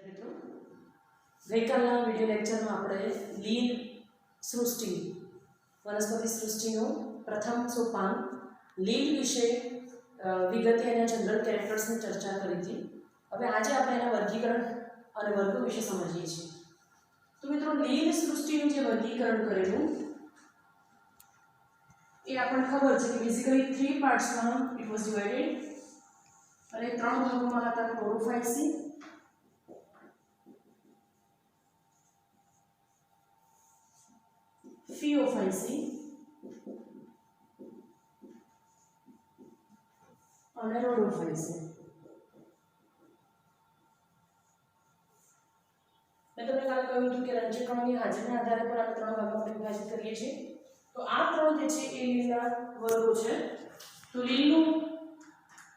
મિત્રો ગઈકાલના વિડિયો લેક્ચરમાં આપણે લીલ સૃષ્ટિ વનસ્પતિ સૃષ્ટિનું પ્રથમ સોપાન લીલ વિશે વિગતે અને જનરલ કેરેક્ટર્સની ચર્ચા કરી હતી. હવે આજે આપણે એના વર્ગીકરણ અને વર્ગો વિશે સમજીએ છીએ. તો મિત્રો લીલ સૃષ્ટિનું જે વર્ગીકરણ કરેલું એ આપણને ખબર છે કે બેઝિકલી 3 પાર્ટ્સમાં ઇટ વોઝ ડિવાઇડેડ અને 3 ભાગોમાં હતા: ક્લોરોફાઇસી, ફિયોફાઇસી અને રોડોફાઇસી. મેં તમને કાલે કહ્યું હતું કે રંજકણોની હાજરીના આધારે પર આપણે 3 ભાગોમાં વિભાજિત કરીએ છીએ. તો આ 3 જે છે એ લીલના વર્ગો છે. તો લીલનું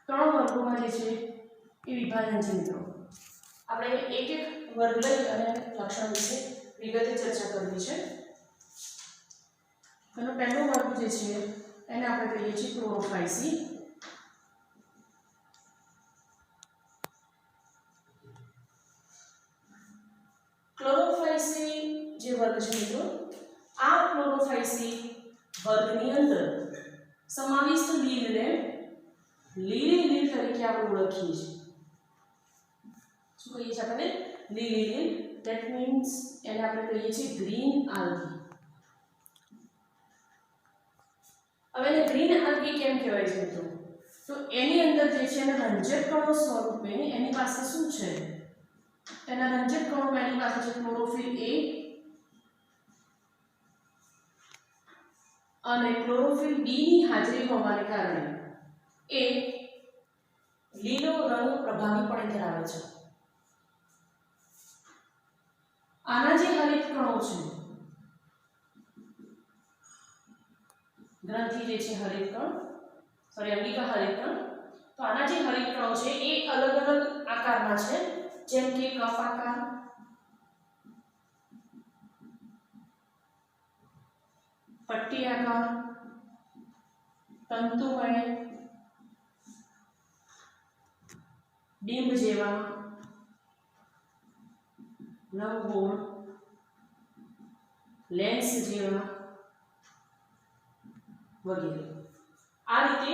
3 વર્ગોમાં જે છે એ વિભાજન છે મિત્રો. આપણે એક એક વર્ગ લઈ અને લક્ષણ વિશે વિગતે ચર્ચા કરવી છે. એનો પહેલો વર્ગ જે છે એને આપણે કહીએ છીએ ક્લોરોફાઇસી. ક્લોરોફાઇસી જે વર્ગ છે મિત્રો, આ ક્લોરોફાઇસી વર્ગની અંદર સમાવિષ્ટ લીલને લીલી લીલ તરીકે આપણે ઓળખીએ છીએ. શું કહીએ છીએ આપણે? લીલી લીલ. ધેટ મીન્સ એને આપણે કહીએ છીએ ગ્રીન આલ્ગી. હવે એને ગ્રીન આલ્ગી કેમ કહેવાય છે મિત્રો? તો એની અંદર જે છે એના રંજક કણો સ્વરૂપે એની પાસે શું છે? એના રંજક કણોમાં એની પાસે છે ક્લોરોફિલ A અને ક્લોરોફિલ B ની હાજરી હોવાને કારણે એ લીલો રંગ પ્રભાવીપણે ધરાવે છે. આના જે હરિત કણો છે, ગ્રંથિ જે છે હરિત કણ, અંગિકા હરિત કણ, તો આના જે હરિત કણો છે એ અલગ અલગ આકારના છે, જેમ કે કફ આકાર, પટ્ટી આકાર, તંતુમય, ડીંબ જેવા, લંબગોળ, લેન્સ જેવા વગેરે. આ રીતે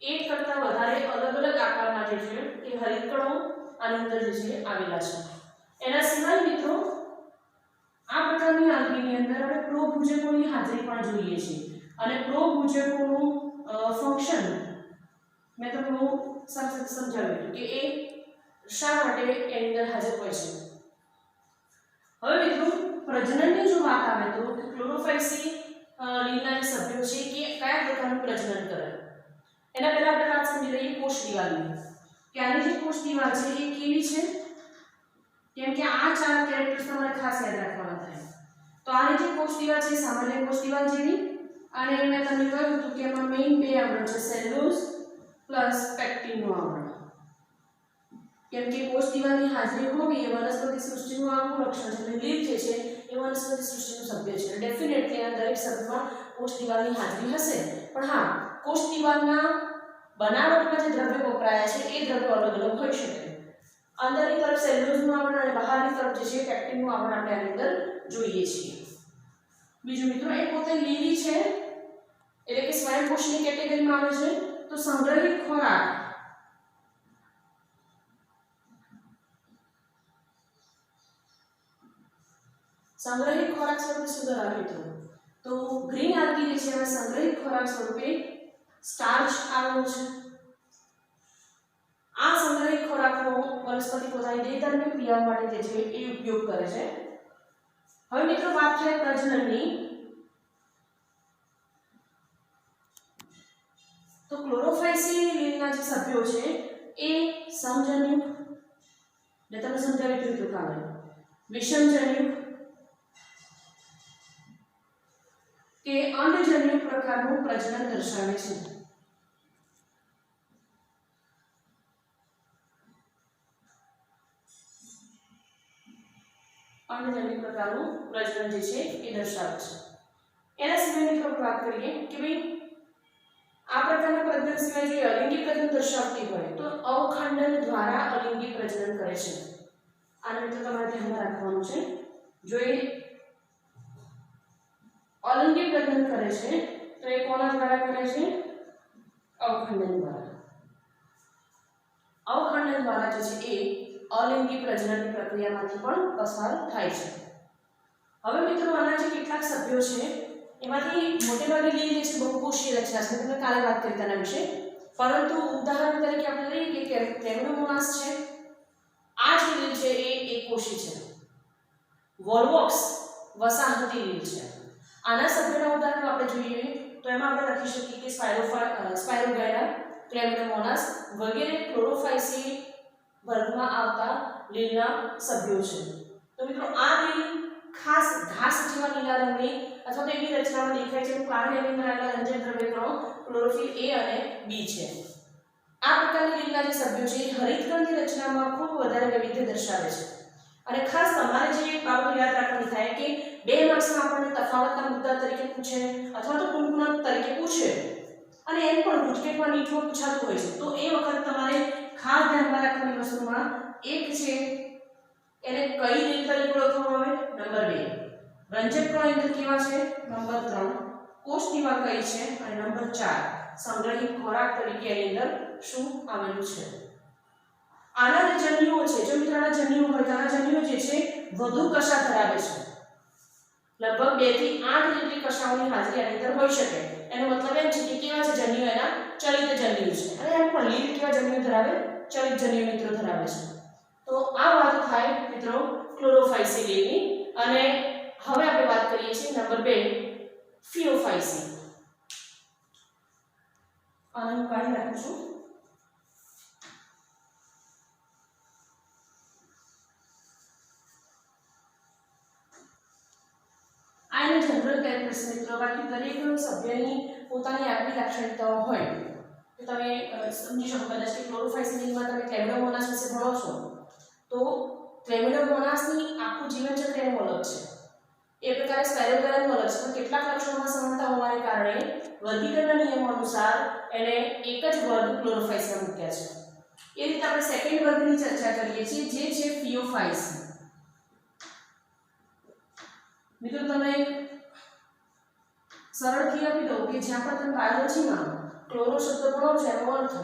એક કરતા વધારે અલગ અલગ આકારના જે છે એ હરિતકણો આની અંદર જે છે આવેલા છે. એના સિવાય મિત્રો આ પ્રકારની આલ્ગીની અંદર આપણે પ્રોભુજકોની હાજરી પણ જોઈએ છીએ અને પ્રોભુજકોનું ફંક્શન મેં તમને સમજાવ્યું હતું કે એ શા માટે એની અંદર હાજર હોય છે. હવે મિત્રો પ્રજનનની જો વાત આવે તો ક્લોરોફાઇસી લીલના જે સભ્યો છે કે કયા પ્રકારનું પ્રજનન કરે એના પહેલા આપણે વાત સમજી લઈએ કોષ દિવાલની. કે આની જે કોષ દિવાલ છે એ કેવી છે? કેમ કે આ 4 કેરેક્ટર્સ તમારે ખાસ યાદ રાખવાના થાય. તો આની જે કોષ દિવાલ છે સામાન્ય કોષ દિવાલ જેવી, અને મેં તમને કહ્યું હતું કે એમાં મેઇન 2 આવરણ છે, સેલ્યુલોઝ પ્લસ પેક્ટિનનું આવરણ. કેમ કે કોષ દિવાલની હાજરી હોવી એ વનસ્પતિ સૃષ્ટિનું આગવું લક્ષણ છે. અને લીલ જે છે એ વનસ્પતિ સૃષ્ટિનું સભ્ય છે. ડેફિનેટલી આ દરેક સભ્યમાં કોષ દિવાલની હાજરી હશે. પણ હા, કોષ દિવાલના બનાવટમાં જે દ્રવ્યો વપરાયા છે એ દ્રવ્યો અલગ અલગ હોઈ શકે. અંદરની તરફ સેલ્યુલોઝનું આવરણ અને બહારની તરફ જે છે પેક્ટિનનું આવરણ આપણે આની અંદર જોઈએ છીએ. બીજું મિત્રો એ પોતે લીલી છે એટલે કે સ્વયંપોષી કેટેગરીમાં આવે છે. તો સંગ્રહિત ખોરાક સ્વરૂપે શું ધરાવે મિત્રો? તો ગ્રીન આલ્ગી જે છે એમાં સંગ્રહિત ખોરાક સ્વરૂપે સ્ટાર્ચ આવેલો છે. આ સંગ્રહિત ખોરાકનો વનસ્પતિ પોતાની દેહધાર્મિક ક્રિયાઓ માટે જે છે એ ઉપયોગ કરે છે. હવે મિત્રો વાત થાય પ્રજનનની. તો ક્લોરોફાઇસી લીલના જે સભ્યો છે એ સમજન્યુક, જે તમે સમજાવી દીધું કાલે, વિષમજન્યુક કે અંડજન્યુક પ્રકારનું પ્રજનન દર્શાવે છે. અંડજન્યુક પ્રકારનું પ્રજનન જે છે એ દર્શાવે છે. એના સિવાયની આપણે વાત કરીએ કે ભાઈ આ પ્રકારના પ્રજનન સિવાય જો અલિંગી પ્રજનન દર્શાવતી હોય તો અવખંડન દ્વારા અલિંગી પ્રજનન કરે છે. આને મિત્રો તમારે ધ્યાનમાં રાખવાનું છે જો એ અલિંગી પ્રજનન કરે છે તો એ કોના દ્વારા કરે છે અવખંડન દ્વારા જે છે એ અલિંગી પ્રજનનની પ્રક્રિયામાંથી પણ પસાર થાય છે હવે મિત્રો આના જે કેટલાક સભ્યો છે એમાંથી મોટેભાગે લીલ જે છે બહુકોષીય રચના છે તમને કાલે વાત કરી તેના વિશે પરંતુ ઉદાહરણ તરીકે આપણે લઈએ કે ક્લેમિડોમોનાસ છે આ જે લીલ છે એ એકકોષી છે વોલ્વોક્સ વસાહતી લીલ છે આના સભ્યોના ઉદાહરણો આપણે જોઈએ તો એમાં આપણે લખી શકીએ કે સ્પાયરોગાયરા ક્લેમિડોમોનાસ વગેરે ક્લોરોફાઇસી વર્ગમાં આવતા લીલના સભ્યો છે તો મિત્રો આ લીલ ખાસ ઘાસ જેવા લીલા રંગની અથવા તો એવી રચનામાં દેખાય છે કારણ એની અંદર આવેલા રંજક દ્રવ્યકણો ક્લોરોફિલ A અને B છે આ પ્રકારની લીલના જે સભ્યો છે એ હરિતકણની રચનામાં ખૂબ વધારે વૈવિધ્ય દર્શાવે છે અને ખાસ તમારે જે બાબતો યાદ રાખવાની થાય કે 2 માર્ક્સમાં આપણને તફાવતના મુદ્દા તરીકે પૂછે અથવા તો ગુણગુણક તરીકે પૂછે અને એમ પણ ગુજકેટમાં નીચો પૂછાતું હોય છે તો એ વખત તમારે ખાસ ધ્યાનમાં રાખવાની વસ્તુમાં એક છે એને કઈ લીલ તરીકે ઓળખવામાં આવે નંબર 2 રંજક કણો અંદર કેવા છે નંબર 3 કોષ દીવાલ કઈ છે અને નંબર 4 સંગ્રહિત ખોરાક તરીકે એની અંદર શું આવેલું છે આના જે જન્યુઓ છે જો મિત્રોના જન્યુઓ હોય તો આના જન્યુઓ જે છે વધુ કશા ધરાવે છે લગભગ 2 થી 8 જેટલી કશાઓની હાજરી આની અંદર હોઈ શકે એનો મતલબ એમ છે કે કેવા છે જન્યુઓ એના ચલિત જન્યુઓ છે અને એમ પણ લીલ કેવા જન્યુઓ ધરાવે ચલિત જન્યુઓ મિત્રો ધરાવે છે તો આ વાત થાય મિત્રો ક્લોરોફાઇસી લીલની અને હવે આપણે વાત કરીએ છીએ નંબર 2 ફિયોફાઇસી આને હું કાઢી નાખું છું આને જનરલ કેરેક્ટરિસ્ટિક્સ મિત્રો બાકી દરેક સભ્યની પોતાની આગવી લાક્ષણિકતાઓ હોય તો તમે સમજી શકો કદાચ કે ક્લોરોફાઇસી લીલમાં તમે ક્લેમિડોમોનાસ વિશે ભણો છો તો ક્લેમિડોમોનાસની આખું જીવનચક્ર એનું અલગ છે એ પ્રકારે સ્પાયરોગાયરાનું અલગ છે પણ કેટલાક લક્ષણોમાં સમાનતા હોવાને કારણે વર્ગીકરણના નિયમો અનુસાર એને એક જ વર્ગ ક્લોરોફાઇસીમાં મૂક્યા છે એ રીતે આપણે સેકન્ડ વર્ગની ચર્ચા કરીએ છીએ જે છે ફિયોફાઇસી મિત્રો તમે સરળ કી આપી દઉં કે જ્યાં પણ તમે બાયોલોજીમાં ક્લોરો શબ્દ બોલો છો એનો અર્થ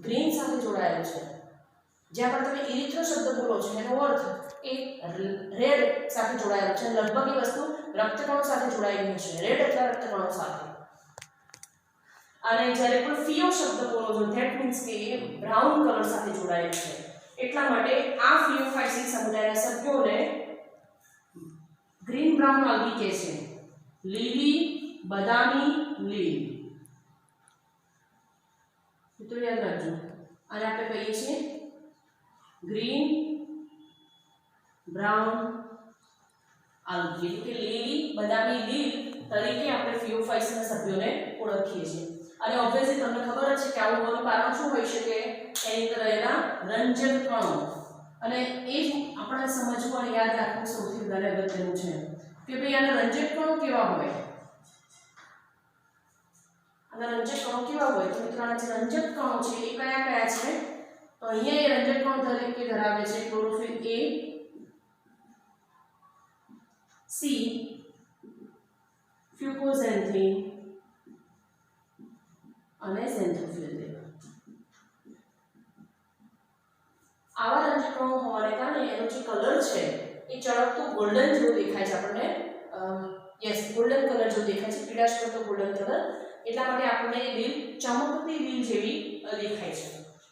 ગ્રીન સાથે જોડાયેલો છે જ્યાં પણ તમે ઇરિથ્રો શબ્દ બોલો છો એનો અર્થ એ રેડ સાથે જોડાયેલો છે લગભગ એ વસ્તુ રક્તકણો સાથે જોડાયેલી હશે રેડ અથવા રક્તકણો સાથે અને જ્યારે પણ ફિયો શબ્દ બોલો છો ધેટ મીન્સ કે એ બ્રાઉન કલર સાથે જોડાયેલ છે એટલા માટે આ ફિયોફાઇસી સમુદાયના સભ્યોને ગ્રીન બ્રાઉન આલ્ગી કહે છે લીલી બદામી લીલ મિત્રો યાદ રાખજો આને આપણે કહીએ છીએ ગ્રીન બ્રાઉન આલ્ગી એટલે કે લીલી બદામી લીલ તરીકે આપણે ફિયોફાઇસીના સભ્યોને ઓળખીએ છીએ અને ઓબ્વિયસલી તમને ખબર જ છે કે આવું હોવાનું કારણ શું હોઈ શકે એની અંદર રહેલા રંજક કણો અને એ જ આપણે સમજવું અને યાદ રાખવું સૌથી વધારે અગત્યનું છે કે ભાઈ આના રંજક કણો કેવા હોય આના રંજક કણો કેવા હોય તો મિત્રો આના જે રંજક કણો છે એ કયા કયા છે તો અહીંયા એ રંજક કણો તરીકે ધરાવે છે ક્લોરોફિલ A C ફ્યુકોઝેન્થિન અને ઝેન્થોફિલ આવા રંજક કણો હોવાને કારણે એનો જે કલર છે એ ચળકતો ગોલ્ડન જેવો દેખાય છે આપણને યસ ગોલ્ડન કલર જેવો દેખાય છે પીળાશ કરતો ગોલ્ડન કલર એટલા માટે આપણને લીલ ચમકતી લીલ જેવી દેખાય છે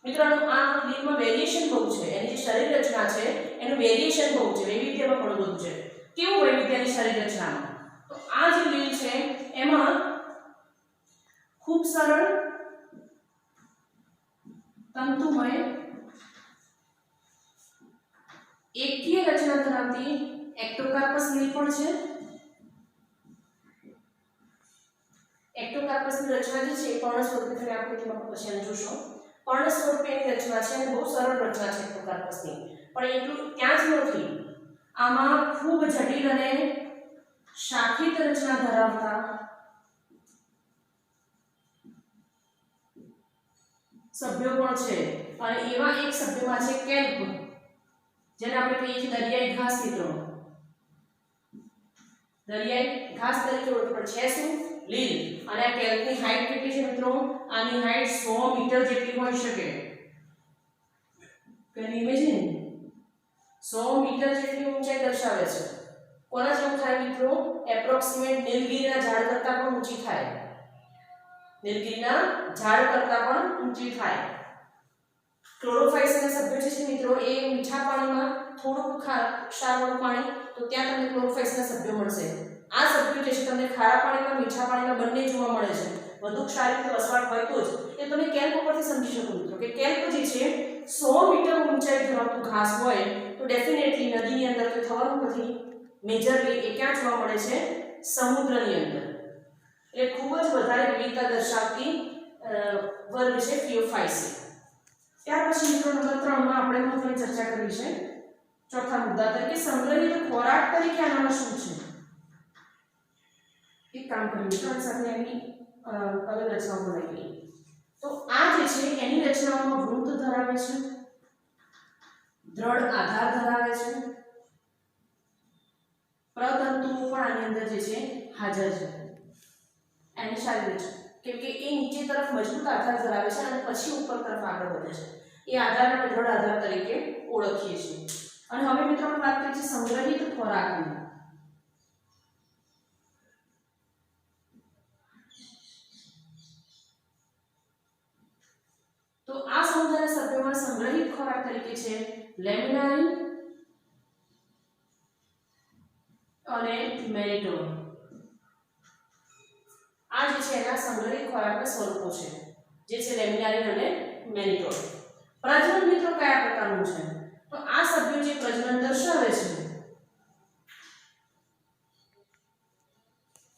મિત્રો આ લીલમાં વેરિએશન બહુ છે એની જે શરીર રચના છે એનું વેરિએશન બહુ છે વૈવિધ્યમાં ઘણું બધું છે કેવું વૈવિધ્યની શરીર રચનામાં તો આ જે લીલ છે એમાં ખૂબ સરળ તંતુમય એકકીય રચના ધરાવતી એક્ટોકાર્પસ લીલ પણ છે એક્ટોકાર્પસની રચના જે છે એ પર્ણ સ્વરૂપે તમે આકૃતિમાં પછી જોશો પર્ણ સ્વરૂપેની રચના છે અને બહુ સરળ રચના છે એક્ટોકાર્પસની પણ એટલું ત્યાં જ નથી આમાં ખૂબ જટિલ અને શાખિત રચના ધરાવતા સભ્યો પણ છે અને એવા એક સભ્યમાં છે કેલ્પ જેને આપણે કહીએ છીએ દરિયાઈ ઘાસ મિત્રો, દરિયાઈ ઘાસ તરીકે ઓળખાય છે શું? લીલ. અને આ કેલ્પની હાઈટ કેટલી છે મિત્રો? આની હાઈટ 100 મીટર જેટલી હોઈ શકે. કેન ઇમેજિન 100 મીટર જેટલી ઊંચાઈ દર્શાવે છે. કોના જેવું થાય મિત્રો? એપ્રોક્સિમેટ નીલગિરીના ઝાડ કરતાં પણ ઊંચી થાય. નીલગિરીના ઝાડ કરતાં પણ ઊંચી થાય. ક્લોરોફાઇસના સભ્યો છે મિત્રો એ મીઠા પાણીમાં થોડું ક્ષારવાળું પાણી, તો ત્યાં તમને ક્લોરોફાઇસના સભ્યો મળશે. આ સભ્યો જે છે તમને ખારા પાણીમાં મીઠા પાણીમાં બંને જોવા મળે છે. વધુ ક્ષારયુક્ત વસવાટ હોય તો જ. એ તમે કેલ્પ ઉપરથી સમજી શકો મિત્રો કે કેલ્પ જે છે 100 મીટર ઊંચાઈ ધરાવતું ઘાસ હોય તો ડેફિનેટલી નદીની અંદર તો થવાનું નથી. મેજરલી એ ક્યાં જોવા મળે છે? સમુદ્રની અંદર. એ ખૂબ જ વધારે વિવિધતા દર્શાવતી વર્ગ છે ફિયોફાઇસી. ત્યાર પછી મિત્રો નંબર 3 માં આપણે મહત્વની ચર્ચા કરવી છે ચોથા મુદ્દા તરીકે સંગ્રહિત ખોરાક તરીકે આનામાં શું છે. એક કામ કરીએ મિત્રો સાથે એની અલગ રચનાઓ બનાવીએ. તો આ જે છે એની રચનાઓમાં વૃંત ધરાવે છે, દ્રઢ આધાર ધરાવે છે, પ્રતંતુઓ પણ આની અંદર જે છે હાજર છે. એની સારી રચના કેમ કે એ નીચે તરફ મજબૂત આધાર ધરાવે છે અને પછી ઉપર તરફ આગળ વધે છે. એ આધારને આપણે દ્રઢ આધાર તરીકે ઓળખીએ છીએ. અને હવે મિત્રો આપણે વાત કરીએ છીએ સંગ્રહિત ખોરાકની. તો આ સમુદાયના સભ્યોમાં સંગ્રહિત ખોરાક તરીકે છે લેમિનારી અને મેરિટોડ. આ જે છે એના સંગ્રહિત ખોરાકના સ્વરૂપો છે જે છે લેમિનારી અને મેરિટોડ. પ્રજનન મિત્રો કયા પ્રકારનું છે? તો આ સભ્યો જે પ્રજનન દર્શાવે છે,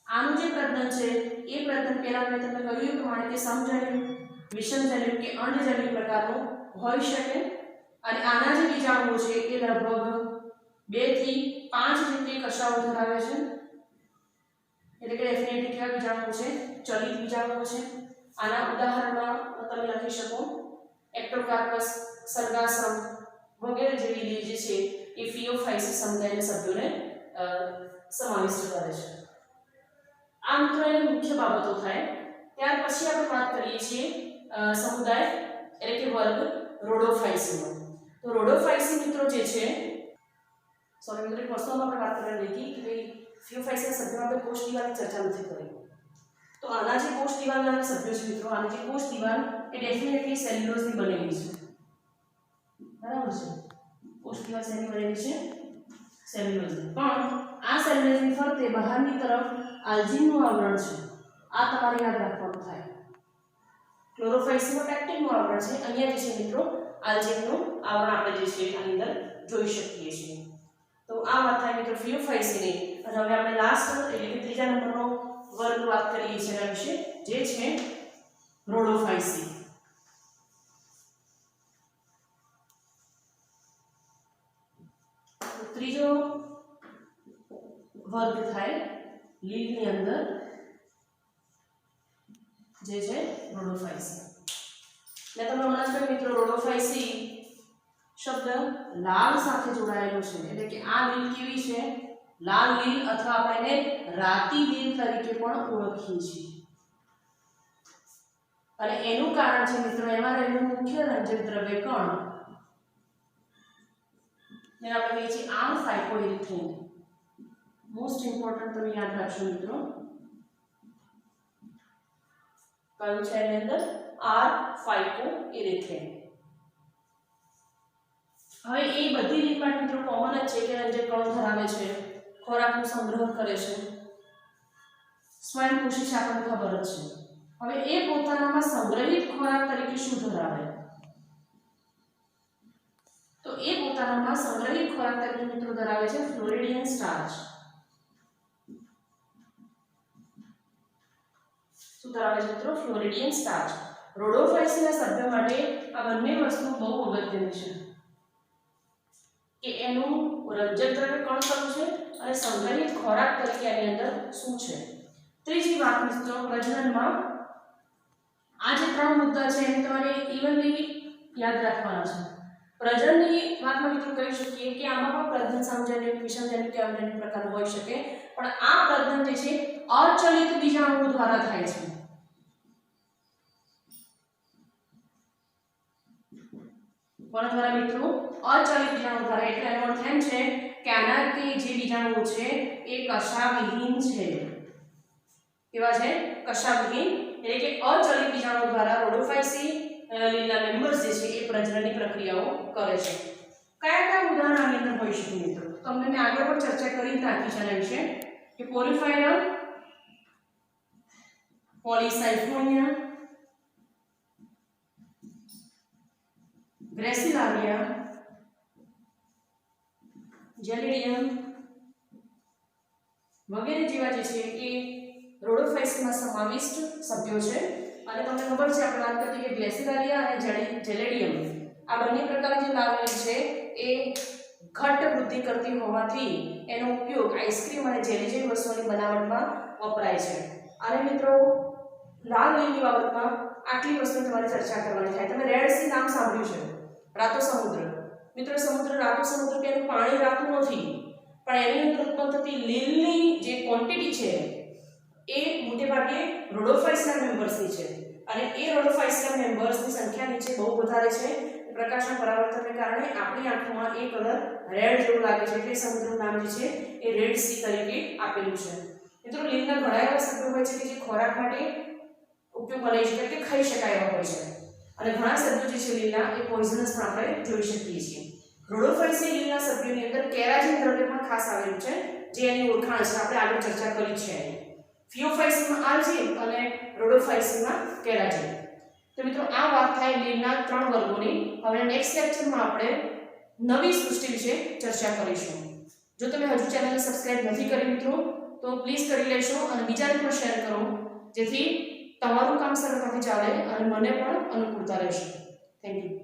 આનું જે પ્રજનન છે એ પ્રજનન પહેલા મેં તમને કહ્યું પ્રમાણે કે સમજન્યુ, વિષમજન્યુ કે અંડજન્યુ પ્રકારનું હોઈ શકે. અને આના જે બીજાણુઓ છે એ લગભગ 2 થી 5 જેટલી કશાઓ ધરાવે છે. એટલે કે ડેફિનેટલી કેવા બીજાણુઓ છે? ચલિત બીજાણુઓ છે. આના ઉદાહરણમાં તમે લખી શકો એક્ટોકાર્પસ, સર્ગાસમ વગેરે જેવી લીલ જે છે એ ફિયોફાઇસી સમુદાયના સભ્યોને સમાવિષ્ટ કરે છે. આ મિત્રો એની મુખ્ય બાબતો થાય. ત્યાર પછી આપણે વાત કરીએ છીએ સમુદાય એટલે કે વર્ગ રોડોફાઇસીનો. તો રોડોફાઇસી મિત્રો જે છે સોરી મિત્રો એક વસ્તુમાં આપણે વાત કરી લીધી કે ભાઈ ફિયોફાઇસીના સભ્યોમાં આપણે કોષ દિવાલની ચર્ચા નથી કરી. તો આના જે કોષ દિવાલના સભ્યો છે મિત્રો, આની જે કોષ દિવાલ એ ડેફિનેટલી સેલ્યુલોઝની બનેલી છે. બરાબર છે? કોષ દિવાલ શેની બનેલી છે? સેલ્યુલોઝની. પણ આ સેલ્યુલોઝની ફરતે બહારની તરફ આલ્જીનનું આવરણ છે. આ તમારે યાદ રાખવાનું થાય. ક્લોરોફાઇસીમાં પેક્ટિનનું આવરણ છે. અહીંયા જે છે મિત્રો આલ્જીનનું આવરણ આપણે જે છે આની અંદર જોઈ શકીએ છીએ. તો આ વાત થાય મિત્રો ફિયોફાઇસીની. અને હવે આપણે લાસ્ટ એટલે કે ત્રીજા નંબરનો વર્ગ વાત કરીએ છીએ એના વિશે જે છે રોડોફાઇસી. ત્રીજો વર્ગ થાય લીલની અંદર જે છે રોડોફાઇસી. મેં તમને હમણાં જ કહ્યું મિત્રો રોડોફાઇસી શબ્દ લાલ સાથે જોડાયેલો છે. એટલે કે આ લીલ કેવી છે? લાલ લીલ અથવા આપણે એને રાતી લીલ તરીકે પણ ઓળખીએ છીએ. અને એનું કારણ છે મિત્રો એમાં રહેલું મુખ્ય રંજક દ્રવ્ય કણ જેને આપણે કહીએ છીએ આર ફાઇકોઇરિથ્રિન. મોસ્ટ ઇમ્પોર્ટન્ટ તમે યાદ રાખશો મિત્રો. કયું છે એની અંદર? આર ફાઇકોઇરિથ્રિન. હવે એ બધી લીલમાં મિત્રો કોમન જ છે કે રંજક કણો ધરાવે છે, ખોરાકનો સંગ્રહ કરે છે, સ્વયંપોષી છે, આપણને ખબર જ છે. હવે એ પોતાનામાં સંગ્રહિત ખોરાક તરીકે શું ધરાવે? તો એ પોતાનામાં સંગ્રહિત ખોરાક તરીકે મિત્રો ધરાવે છે ફ્લોરિડિયન સ્ટાર્ચ. શું ધરાવે છે મિત્રો? ફ્લોરિડિયન સ્ટાર્ચ. રોડોફાઇસીના સભ્યો માટે આ બંને વસ્તુ બહુ અગત્યની છે કે એનું રંજક દ્રવ્ય કણ કયું છે અને સંગ્રહિત ખોરાક તરીકે એની અંદર શું છે. ત્રીજી વાત મિત્રો પ્રજનનમાં આ જે 3 મુદ્દા છે એને તમારે ઇવનલી યાદ રાખવાના છે. પ્રજનનની વાતમાં મિત્રો કહી શકીએ કે આમાં પણ પ્રજનન સમજન્ય વિષમજન્ય કે અવજન્ય પ્રકારનું હોઈ શકે, પણ આ પ્રજનન જે છે અચલિત બીજાણુઓ દ્વારા થાય છે. કોના દ્વારા મિત્રો? અચલિત બીજાણુ દ્વારા. એટલે એનો અર્થ એમ છે કે આના કે જે બીજાણુઓ છે એ કશાવિહીન છે. કેવા છે? કશાવિહીન. એટલે કે અચલિત બીજાણુ દ્વારા રોડોફાઇસી લીલના મેમ્બર્સ જે છે એ પ્રજનનની પ્રક્રિયાઓ કરે છે. કયા કયા ઉદાહરણ આની અંદર હોઈ શકે મિત્રો? તમને મેં આગળ પણ ચર્ચા કરી નાખી છે એના વિશે કે પોલિફાયરમ, પોલિસાયફોનિયા, ગ્રેસિલારિયા, જેલિડિયમ વગેરે જેવા જે છે એ રોડોફાઇસીમાં સમાવિષ્ટ સભ્યો છે. અને તમને ખબર છે આપણે વાત કરતી કે ગ્રેસિલારિયા અને જેલિડિયમ આ બંને પ્રકારની જે લાર્વા છે એ ઘટ્ટ વૃદ્ધિ કરતી હોવાથી એનો ઉપયોગ આઈસ્ક્રીમ અને જેલી જેવી વસ્તુઓની બનાવટમાં વપરાય છે. અને મિત્રો લાલ લીલની બાબતમાં આટલી વસ્તુ તમારે ચર્ચા કરવાની થાય. તમે રેડ સી નામ સાંભળ્યું છે, રાતો સમુદ્ર. મિત્રો સમુદ્ર રાતો સમુદ્ર કે એનું પાણી રાતું નથી, પણ એની અંદર ઉત્પન્ન થતી લીલની જે ક્વોન્ટિટી છે એ મોટે ભાગે રોડોફાઇસના મેમ્બર્સની છે. અને એ રોડોફાઇસના મેમ્બર્સની સંખ્યા નીચે બહુ વધારે છે. પ્રકાશના પરાવર્તનને કારણે આપણી આંખોમાં એ કલર રેડ જેવું લાગે છે. એટલે સમુદ્રનું નામ જે છે એ રેડ સી તરીકે આપેલું છે. મિત્રો લીલના ઘણા એવા સભ્યો હોય છે કે જે ખોરાક માટે ઉપયોગમાં લઈ શકાય કે ખાઈ શકાય એવા હોય છે. અને ઘણા સભ્યો જે છે લીલના એ પોઈઝનસ પણ આપણે જોઈ શકીએ છીએ. રોડોફાઇસી લીલના સભ્યોની અંદર કેરાટિન દ્રવ્ય પણ ખાસ આવેલું છે, જે એની ઓળખાણ છે. આપણે આગળ ચર્ચા કરી છે. ફિયોફાઇસીમાં આર્જિન અને રોડોફાઇસીમાં કેરાટિન. તો મિત્રો આ વાત થાય લીલના 3 વર્ગોની. હવે નેક્સ્ટ લેક્ચરમાં આપણે નવી સૃષ્ટિ વિશે ચર્ચા કરીશું. જો તમે હજુ ચેનલને સબસ્ક્રાઇબ નથી કરી મિત્રો તો પ્લીઝ કરી લેશો અને બીજાને પણ શેર કરો, જેથી તમારું કામ સરળતાથી ચાલે અને મને પણ અનુકૂળતા રહેશે. Thank you.